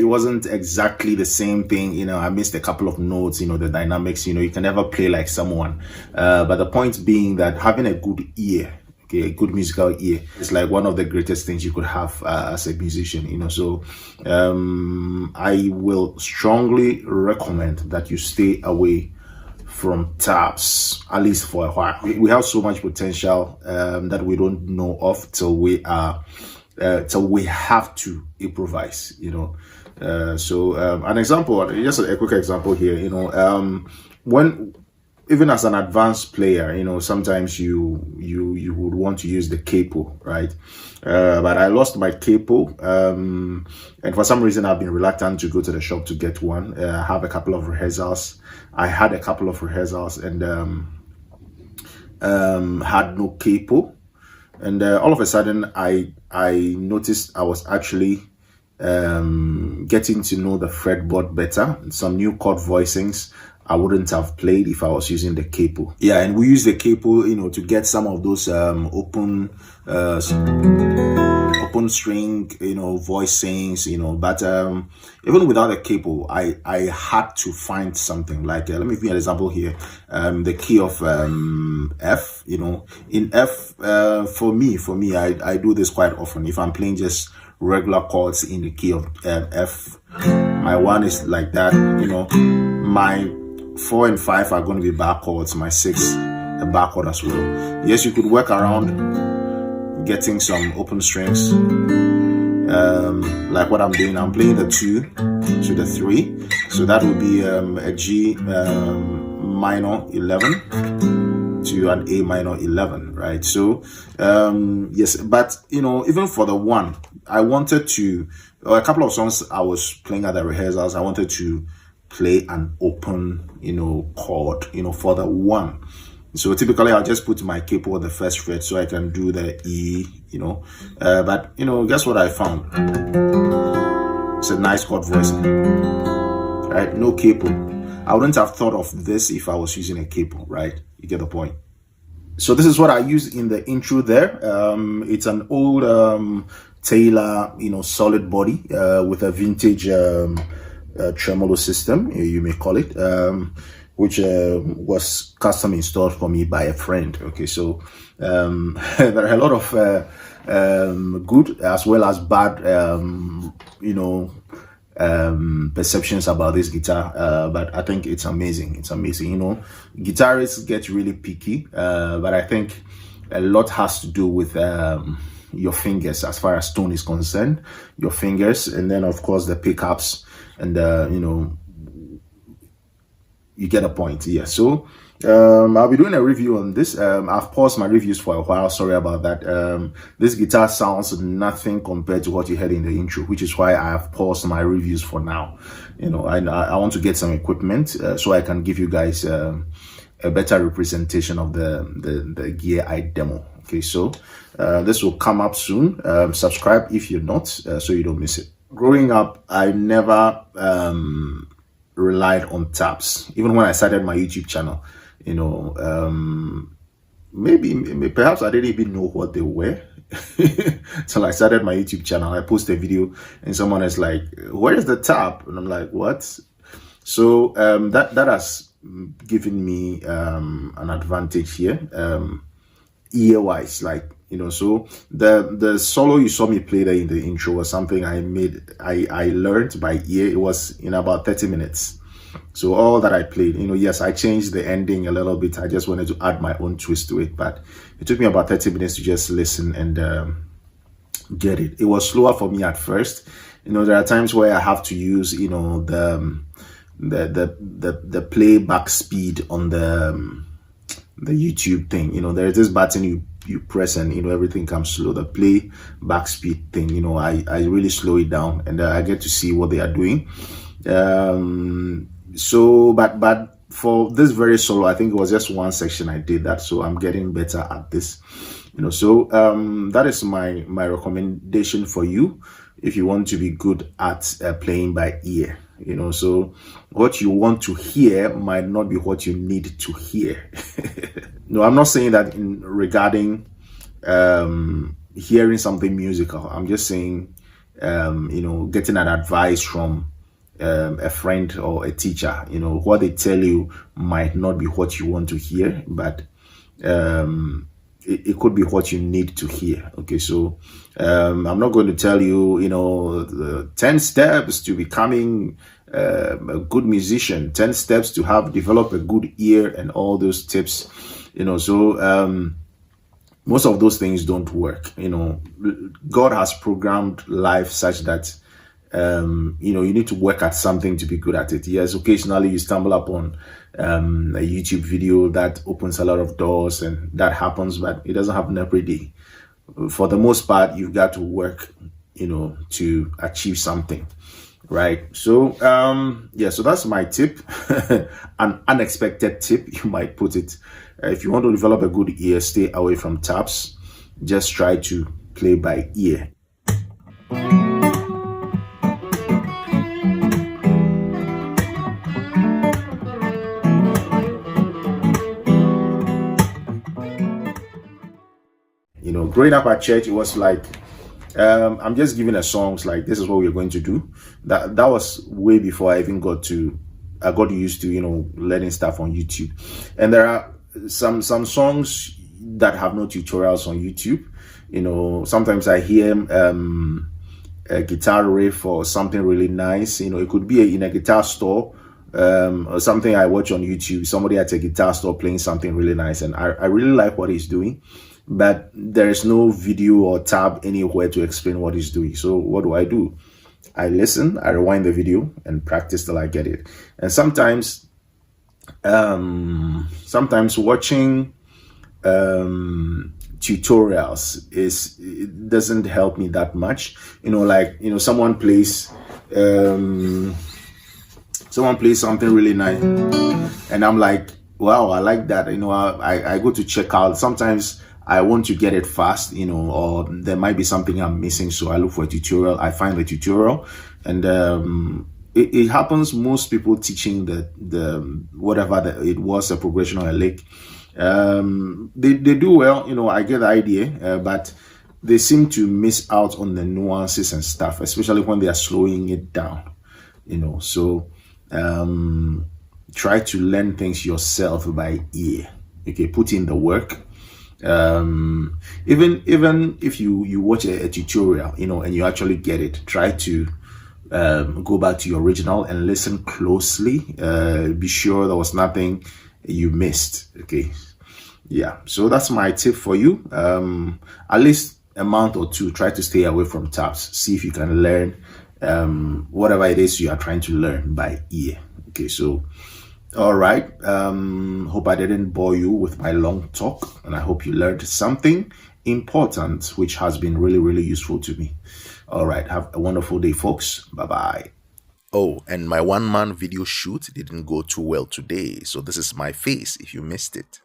it wasn't exactly the same thing. I missed a couple of notes, the dynamics, you can never play like someone. But the point being that having a good ear, okay, a good musical ear is like one of the greatest things you could have as a musician, so I will strongly recommend that you stay away from tabs, at least for a while. We have so much potential that we don't know of till we have to improvise, so an example, just a quick example here, when even as an advanced player, sometimes you would want to use the capo, right? But I lost my capo, and for some reason I've been reluctant to go to the shop to get one. I had a couple of rehearsals and had no capo, and all of a sudden I noticed I was actually getting to know the fretboard better. Some new chord voicings I wouldn't have played if I was using the capo. Yeah, and we use the capo, to get some of those open string, voicings, but even without a capo, I had to find something like, let me give you an example here. The key of F, in F, for me, I do this quite often. If I'm playing just regular chords in the key of F, my 1 is like that, my 4 and 5 are going to be bar chords, my 6 a bar chord as well. Yes, you could work around getting some open strings, like what I'm doing. I'm playing the 2 to the 3, so that would be a G minor 11 to an A minor 11, right? So yes, but even for the 1, I wanted to, or a couple of songs I was playing at the rehearsals, I wanted to play an open chord for the 1. So typically I'll just put my capo on the first fret so I can do the E, but guess what I found? It's a nice chord voicing, right? No capo. I wouldn't have thought of this if I was using a capo, right? You get the point. So this is what I use in the intro there. It's an old Taylor, solid body with a vintage tremolo system, you may call it, which was custom installed for me by a friend. Okay, so there are a lot of good as well as bad perceptions about this guitar, but I think it's amazing. Guitarists get really picky, but I think a lot has to do with your fingers as far as tone is concerned, your fingers, and then of course the pickups, and you get a point. Yeah, so I'll be doing a review on this. I've paused my reviews for a while, sorry about that. This guitar sounds nothing compared to what you heard in the intro, which is why I have paused my reviews for now. I want to get some equipment so I can give you guys a better representation of the gear I demo. Okay, so this will come up soon. Subscribe if you're not, so you don't miss it. Growing up, I never relied on tabs. Even when I started my YouTube channel, perhaps I didn't even know what they were till I started my YouTube channel. I post a video and someone is like, "Where is the tab?" And I'm like, "What?" So that has given me an advantage here, ear wise, so the solo you saw me play there in the intro was something I learned by ear. It was in about 30 minutes. So all that I played, yes, I changed the ending a little bit. I just wanted to add my own twist to it, but it took me about 30 minutes to just listen and get it. It was slower for me at first. There are times where I have to use, the playback speed on the YouTube thing. There is this button you press and everything comes slow. The play back speed thing, I really slow it down and I get to see what they are doing. So but for this very solo, I think it was just one section I did that, so I'm getting better at this. So that is my recommendation for you if you want to be good at playing by ear. So what you want to hear might not be what you need to hear. No, I'm not saying that regarding hearing something musical. I'm just saying getting an advice from a friend or a teacher. What they tell you might not be what you want to hear, but it could be what you need to hear. Okay, so I'm not going to tell you, the 10 steps to becoming a good musician, 10 steps to develop a good ear, and all those tips. So most of those things don't work. God has programmed life such that you need to work at something to be good at it. Yes, occasionally you stumble upon a YouTube video that opens a lot of doors, and that happens, but it doesn't happen every day. For the most part, you've got to work, to achieve something, right? So, so that's my tip. An unexpected tip, you might put it. If you want to develop a good ear, stay away from tabs. Just try to play by ear. Growing up at church, it was like, I'm just giving a songs like, this is what we're going to do. That was way before I even got used to, learning stuff on YouTube. And there are some songs that have no tutorials on YouTube. Sometimes I hear a guitar riff or something really nice. It could be in a guitar store, or something I watch on YouTube. Somebody at a guitar store playing something really nice, and I really like what he's doing, but there is no video or tab anywhere to explain what he's doing. So what do? I listen, I rewind the video, and practice till I get it. And sometimes watching tutorials it doesn't help me that much. Someone plays something really nice, and I'm like, wow, I like that. I go to check out. Sometimes I want to get it fast, or there might be something I'm missing, so I look for a tutorial. I find the tutorial, and it happens. Most people teaching the whatever it was, a progression or a lick, they do well. I get the idea, but they seem to miss out on the nuances and stuff, especially when they are slowing it down. So try to learn things yourself by ear. Okay, put in the work. Even if you watch a tutorial, and you actually get it, try to go back to your original and listen closely. Be sure there was nothing you missed. Okay, yeah. So that's my tip for you. At least a month or two, try to stay away from tabs. See if you can learn whatever it is you are trying to learn by ear. Okay, so all right. Hope I didn't bore you with my long talk, and I hope you learned something important, which has been really, really useful to me. All right. Have a wonderful day, folks. Bye-bye. Oh, and my one-man video shoot didn't go too well today, so this is my face if you missed it.